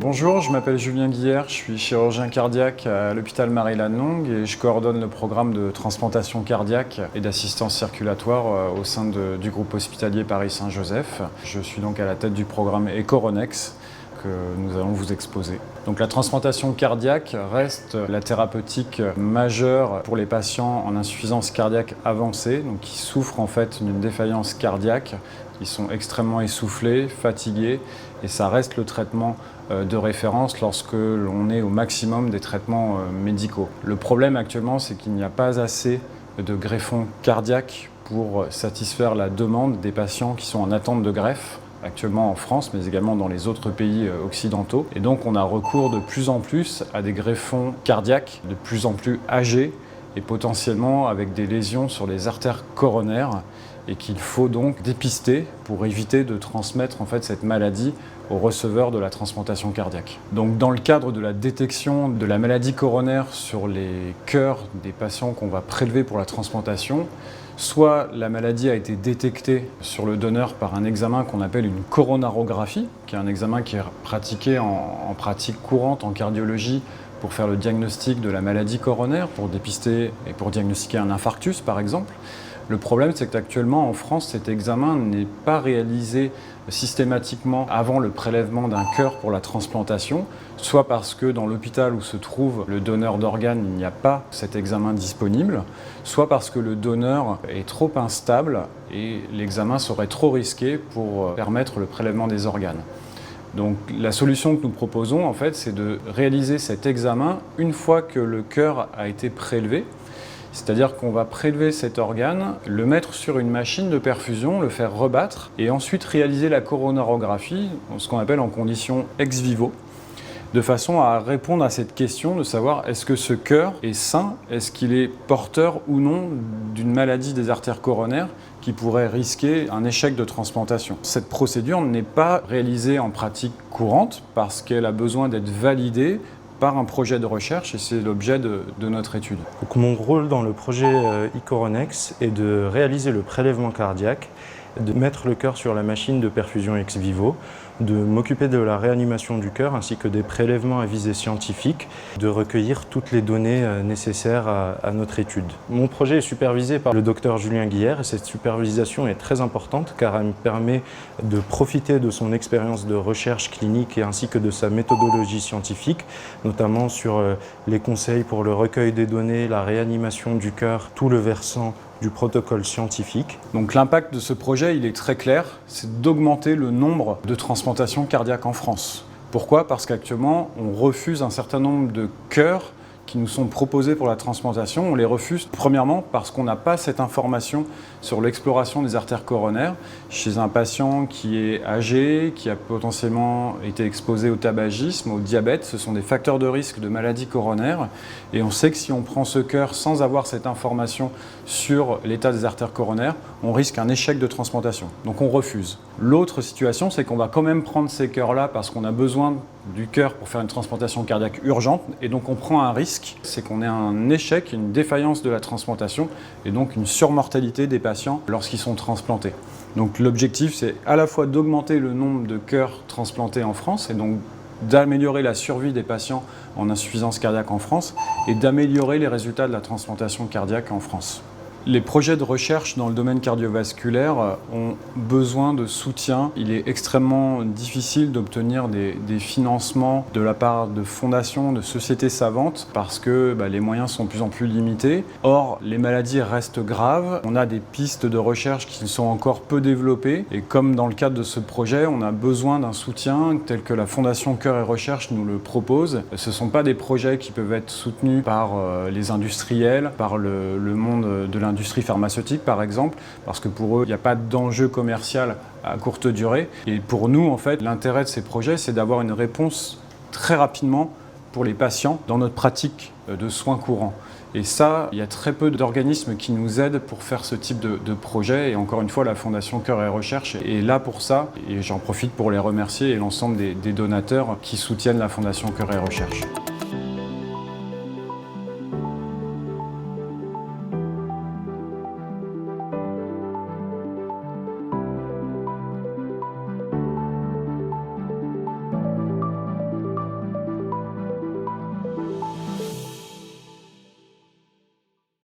Bonjour, je m'appelle Julien Guillère, je suis chirurgien cardiaque à l'hôpital Marie-Lannelongue et je coordonne le programme de transplantation cardiaque et d'assistance circulatoire au sein du groupe hospitalier Paris-Saint-Joseph. Je suis donc à la tête du programme ECORONEX que nous allons vous exposer. Donc la transplantation cardiaque reste la thérapeutique majeure pour les patients en insuffisance cardiaque avancée, donc qui souffrent en fait d'une défaillance cardiaque, qui sont extrêmement essoufflés, fatigués, et ça reste le traitement de référence lorsque l'on est au maximum des traitements médicaux. Le problème actuellement, c'est qu'il n'y a pas assez de greffons cardiaques pour satisfaire la demande des patients qui sont en attente de greffe, actuellement en France, mais également dans les autres pays occidentaux. Et donc on a recours de plus en plus à des greffons cardiaques de plus en plus âgés et potentiellement avec des lésions sur les artères coronaires et qu'il faut donc dépister pour éviter de transmettre en fait cette maladie aux receveurs de la transplantation cardiaque. Donc dans le cadre de la détection de la maladie coronaire sur les cœurs des patients qu'on va prélever pour la transplantation, soit la maladie a été détectée sur le donneur par un examen qu'on appelle une coronarographie, qui est un examen qui est pratiqué en pratique courante en cardiologie pour faire le diagnostic de la maladie coronaire, pour dépister et pour diagnostiquer un infarctus par exemple. Le problème, c'est qu'actuellement en France, cet examen n'est pas réalisé systématiquement avant le prélèvement d'un cœur pour la transplantation, soit parce que dans l'hôpital où se trouve le donneur d'organes, il n'y a pas cet examen disponible, soit parce que le donneur est trop instable et l'examen serait trop risqué pour permettre le prélèvement des organes. Donc la solution que nous proposons, en fait, c'est de réaliser cet examen une fois que le cœur a été prélevé. C'est-à-dire qu'on va prélever cet organe, le mettre sur une machine de perfusion, le faire rebattre et ensuite réaliser la coronarographie, ce qu'on appelle en condition ex vivo, de façon à répondre à cette question de savoir est-ce que ce cœur est sain, est-ce qu'il est porteur ou non d'une maladie des artères coronaires qui pourrait risquer un échec de transplantation. Cette procédure n'est pas réalisée en pratique courante parce qu'elle a besoin d'être validée par un projet de recherche et c'est l'objet de notre étude. Donc mon rôle dans le projet ECORONEX est de réaliser le prélèvement cardiaque, de mettre le cœur sur la machine de perfusion ex vivo, de m'occuper de la réanimation du cœur ainsi que des prélèvements à visée scientifique, de recueillir toutes les données nécessaires à notre étude. Mon projet est supervisé par le docteur Julien Guillère et cette supervision est très importante car elle me permet de profiter de son expérience de recherche clinique et ainsi que de sa méthodologie scientifique, notamment sur les conseils pour le recueil des données, la réanimation du cœur, tout le versant du protocole scientifique. Donc l'impact de ce projet, il est très clair, c'est d'augmenter le nombre de transplantations cardiaques en France. Pourquoi ? Parce qu'actuellement, on refuse un certain nombre de cœurs qui nous sont proposés pour la transplantation. On les refuse premièrement parce qu'on n'a pas cette information sur l'exploration des artères coronaires chez un patient qui est âgé, qui a potentiellement été exposé au tabagisme, au diabète. Ce sont des facteurs de risque de maladie coronaire et on sait que si on prend ce cœur sans avoir cette information sur l'état des artères coronaires, on risque un échec de transplantation. Donc on refuse. L'autre situation, c'est qu'on va quand même prendre ces cœurs-là parce qu'on a besoin du cœur pour faire une transplantation cardiaque urgente et donc on prend un risque, c'est qu'on ait un échec, une défaillance de la transplantation et donc une surmortalité des patients lorsqu'ils sont transplantés. Donc l'objectif, c'est à la fois d'augmenter le nombre de cœurs transplantés en France et donc d'améliorer la survie des patients en insuffisance cardiaque en France et d'améliorer les résultats de la transplantation cardiaque en France. Les projets de recherche dans le domaine cardiovasculaire ont besoin de soutien. Il est extrêmement difficile d'obtenir des financements de la part de fondations, de sociétés savantes parce que les moyens sont de plus en plus limités. Or, les maladies restent graves. On a des pistes de recherche qui sont encore peu développées et comme dans le cadre de ce projet, on a besoin d'un soutien tel que la Fondation Cœur et Recherche nous le propose. Ce ne sont pas des projets qui peuvent être soutenus par les industriels, par le monde de l'industrie pharmaceutique par exemple, parce que pour eux, il n'y a pas d'enjeu commercial à courte durée. Et pour nous, en fait, l'intérêt de ces projets, c'est d'avoir une réponse très rapidement pour les patients dans notre pratique de soins courants. Et ça, il y a très peu d'organismes qui nous aident pour faire ce type de projet. Et encore une fois, la Fondation Cœur et Recherche est là pour ça. Et j'en profite pour les remercier et l'ensemble des donateurs qui soutiennent la Fondation Cœur et Recherche.